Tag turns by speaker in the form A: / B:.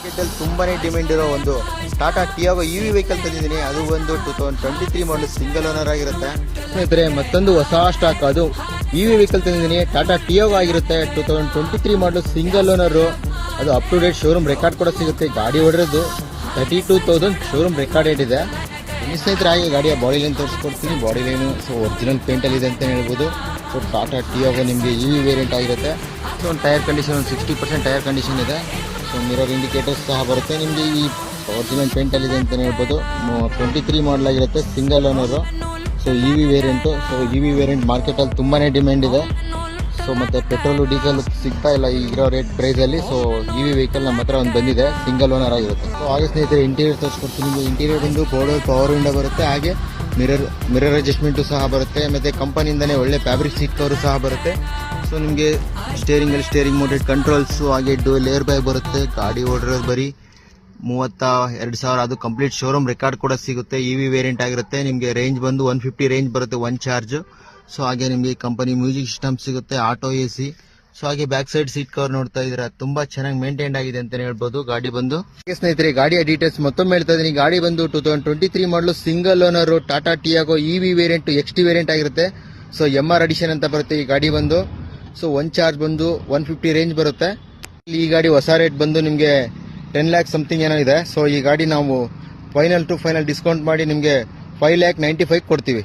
A: ಮಾರ್ಕೆಟಲ್ಲಿ ತುಂಬಾನೇ ಡಿಮ್ಯಾಂಡ್ ಇರೋ ಒಂದು ಟಾಟಾ ಟಿಯಾಗೋ ಇವಿ ವೆಹಿಕಲ್ ತಂದಿದ್ದೀನಿ. ಅದು ಒಂದು 2023 ಮಾಡಲ್ ಸಿಂಗಲ್ ಓನರ್ ಆಗಿರುತ್ತೆ. ಸ್ನೇಹಿತರೆ, ಮತ್ತೊಂದು ಹೊಸ ಸ್ಟಾಕ್, ಅದು ಇವಿ ವೆಹಿಕಲ್ ತಂದಿದ್ದೀನಿ. ಟಾಟಾ ಟಿಯಾಗೋ ಆಗಿರುತ್ತೆ, 2023 ಮಾಡಲ್ ಸಿಂಗಲ್ ಓನರ್. ಅದು up to date showroom record ಕೂಡ ಸಿಗುತ್ತೆ. ಗಾಡಿ ಹೊಡೆರೋದು 32,000 ಶೋರೂಮ್ ರೆಕಾರ್ಡ್ ಇದೆ. ಸ್ನೇಹಿತರೆ, ಹಾಗೆ ಗಾಡಿಯ ಬಾಡಿ ಲೈನ್ ತೋರಿಸ್ಕೊಡ್ತೀನಿ. ಬಾಡಿ ಲೈನು ಒರಿಜಿನಲ್ ಪೇಂಟಲ್ಲಿ ಇದೆ ಅಂತ ಹೇಳ್ಬೋದು. ಸೊ ಟಾಟಾ ಟಿಯಾಗೋ ನಿಮಗೆ ಇವಿ ವೇರಿಯಂಟ್ ಆಗಿರುತ್ತೆ. ಸೊ ಒಂದು ಟೈರ್ ಕಂಡೀಷನ್ ಒಂದು 60% ಟೈರ್ ಕಂಡೀಷನ್ ಇದೆ. ಸೊ ಮಿರರ್ ಇಂಡಿಕೇಟರ್ಸ್ ಸಹ ಬರುತ್ತೆ. ನಿಮಗೆ ಈ ಒರಿಜಿನಲ್ ಪೇಂಟಲ್ಲಿದೆ ಅಂತಲೇ ಹೇಳ್ಬೋದು. 23 ಮಾಡಲ್ ಆಗಿರುತ್ತೆ, single owner. So EV variant. So EV variant ಮಾರ್ಕೆಟಲ್ಲಿ ತುಂಬಾ ಡಿಮ್ಯಾಂಡ್ ಇದೆ. ಸೊ ಮತ್ತು ಪೆಟ್ರೋಲು ಡೀಸೆಲ್ ಸಿಗ್ತಾ ಇಲ್ಲ ಈಗಿರೋ ರೇಟ್ ಪ್ರೈಸಲ್ಲಿ. ಸೊ ಇವಿ ವೆಹಿಕಲ್ ನಮ್ಮ ಹತ್ರ ಒಂದು ಬಂದಿದೆ, ಸಿಂಗಲ್ ಓನರ್ ಆಗಿರುತ್ತೆ. ಸೊ ಹಾಗೆ ಸ್ನೇಹಿತರೆ, ಇಂಟೀರಿಯರ್ ತೋರಿಸ್ಕೊಡ್ತೀನಿ. ನಿಮಗೆ ಇಂಟೀರಿಯರ್ ಬಂದು ಪವರ್ ವಿಂಡೋ ಬರುತ್ತೆ. ಹಾಗೆ ಮಿರರ್ ಅಡ್ಜಸ್ಟ್ಮೆಂಟು ಸಹ ಬರುತ್ತೆ. ಮತ್ತು ಕಂಪನಿಯಿಂದನೇ ಒಳ್ಳೆ ಫ್ಯಾಬ್ರಿಕ್ ಸೀಟ್ ಕವರು ಸಹ ಬರುತ್ತೆ. ಸೊ ನಿಮಗೆ ಸ್ಟೇರಿಂಗ್ ಮೋಟೆಡ್ ಕಂಟ್ರೋಲ್ಸು, ಹಾಗೆ ಡುವೆಲ್ ಏರ್ ಬ್ಯಾಗ್ ಬರುತ್ತೆ. ಗಾಡಿ ಓಡಿರೋದು ಬರೀ 32,000. ಅದು ಕಂಪ್ಲೀಟ್ ಶೋರೂಮ್ ರೆಕಾರ್ಡ್ ಕೂಡ ಸಿಗುತ್ತೆ. ಇವಿ ವೇರಿಯಂಟ್ ಆಗಿರುತ್ತೆ. ನಿಮಗೆ ರೇಂಜ್ ಬಂದು 150 ರೇಂಜ್ ಬರುತ್ತೆ, ಒನ್ ಚಾರ್ಜ್. ಸೊ ಹಾಗೆ ನಿಮಗೆ ಕಂಪನಿ ಮ್ಯೂಸಿಕ್ ಸಿಸ್ಟಮ್ ಸಿಗುತ್ತೆ, ಆಟೋ AC. ಸೊ ಹಾಗೆ ಬ್ಯಾಕ್ ಸೈಡ್ ಸೀಟ್ ಕವರ್ ನೋಡ್ತಾ ಇದ್ದೀರಾ, ತುಂಬಾ ಚೆನ್ನಾಗಿ ಮೇಂಟೈನ್ ಆಗಿದೆ ಅಂತಾನೆ ಹೇಳ್ಬೋದು. ಗಾಡಿ ಬಂದು ಸ್ನೇಹಿತರೆ, ಗಾಡಿಯ ಡೀಟೇಲ್ಸ್ ಮತ್ತೊಮ್ಮೆ ಹೇಳ್ತಾ ಇದ್ದೀನಿ. ಗಾಡಿ ಬಂದು 2023 ಮಾಡಲು single owner Tata Tiago EV variant, XT variant ಆಗಿರುತ್ತೆ. ಸೊ MR ಅಡಿಷನ್ ಅಂತ ಬರುತ್ತೆ ಈ ಗಾಡಿ ಬಂದು. ಸೊ ಒನ್ ಚಾರ್ಜ್ ಬಂದು 150 ರೇಂಜ್ ಬರುತ್ತೆ. ಈ ಗಾಡಿ ಹೊಸ ರೇಟ್ ಬಂದು ನಿಮಗೆ 10 lakh ಸಮಥಿಂಗ್ ಏನೋ ಇದೆ. ಸೊ ಈ ಗಾಡಿ ನಾವು ಫೈನಲ್ ಡಿಸ್ಕೌಂಟ್ ಮಾಡಿ ನಿಮಗೆ 5,95,000 ಕೊಡ್ತೀವಿ.